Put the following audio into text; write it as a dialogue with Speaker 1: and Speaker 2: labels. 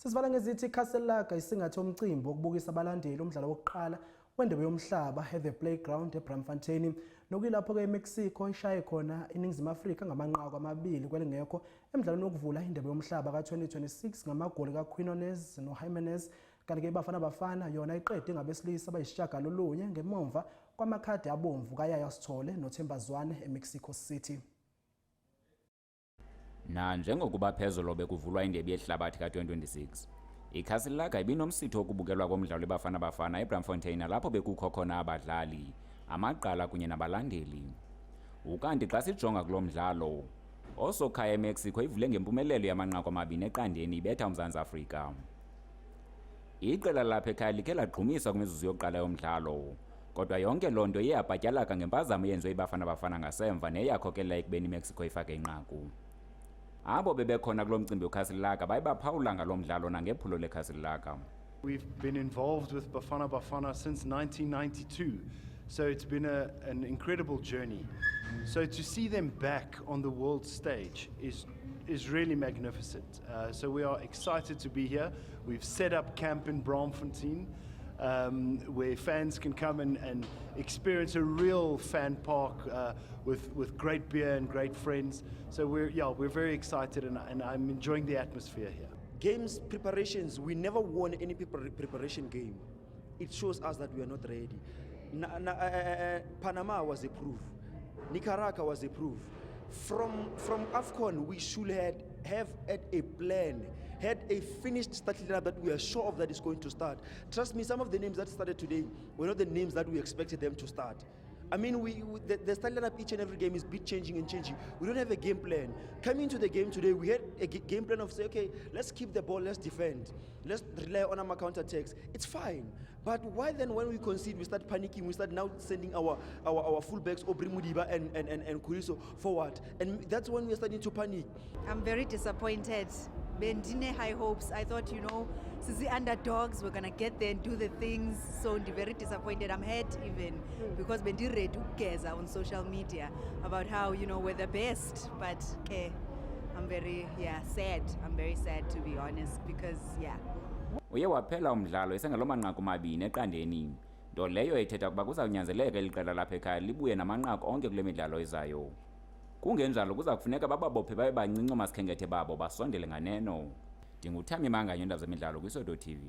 Speaker 1: Sisivala ngezithi iCastelelaga isingathe umcimbi wokubukisa abalandeli umdlalo wokuqala wendebe yomhlaba The Playground eBraamfontein nokuyilapho ke eMexico ishaye khona iNingizimu Afrika ngamanqaku amabili kwelingekho emidlalweni wokuvula indebe yomhlaba ka2026 ngamagoli kaQuinones noJimenez kanti ke iBafana yona iqede ngabesilisa abayisishagalolunye ngemva kwamakhadi abomvu kaYaya Sithole noThembazwane eMexico City.
Speaker 2: Na njengokuba phezolo bekuvulwa indebe yehlabathi ka2026 iCastelelaga ibinomsitho wokubukelwa komdlalo weBafana eBraamfontein lapho bekukho khona abadlali amaqala kunye nabalandeli. Ukanti xa sijonga kulo mdlalo osokhaya eMexico ivule ngempumelelo yamanqaku amabini eqandeni ibetha uMzantsi Afrika. Iqela lapha ekhaya likhe lagqumisa kwimizuzu yokuqala yomdlalo kodwa yonke loo nto iye yabhatyalaka ngempazamo yenziwe iBafana ngasemva neyakhokelela ekubeni iMexico ifake inqaku. Abo bebekhona kulo mcimbi weCastelelaga baye baphawula ngalo mdlalo nangephulo leCastelelaga.
Speaker 3: We've been involved with Bafana since 1992, so it's been an incredible journey. So to see them back on the world stage is really magnificent. So we are excited to be here. We've set up camp in Braamfontein, where fans can come and experience a real fan park with great beer and great friends. So we're very excited and I'm enjoying the atmosphere here.
Speaker 4: Games preparations, we never won any preparation game. It shows us that we are not ready. Panama was a proof. Nicaragua was a proof. From AFCON, we should have had a plan, had a finished starting lineup that we are sure of that is going to start. Trust me, some of the names that started today were not the names that we expected them to start. I mean, the starting lineup each and every game is bit changing and changing. We don't have a game plan. Coming to the game today, we had a game plan of say, okay, let's keep the ball, let's defend, let's rely on our counter-attacks. It's fine. But why then when we concede, we start panicking, we start now sending our fullbacks, Obri Mudiba and Kuriso forward. And that's when we're starting to panic.
Speaker 5: I'm very disappointed. Bendine high hopes. I thought, since the underdogs, we're going to get there and do the things. So I'm very disappointed. I'm hurt even because Bendi read together on social media about how, we're the best. But okay, I'm very, sad. I'm very sad to be honest because,
Speaker 2: Uye waphela umdlalo esengalo manqaku mabini eqandeni. Nto leyo ethetha ukuba kuzawunyanzeleka eliqela lapha ekhaya libuye namanqaku onke kule midlalo ezayo. Kungenjalo kuza kufuneka bababophe babe bancinci omasikhenkethe babo basondele nganeno. Ndinguthami Manganyo, iindaba zemidlalo kwiSoweto TV.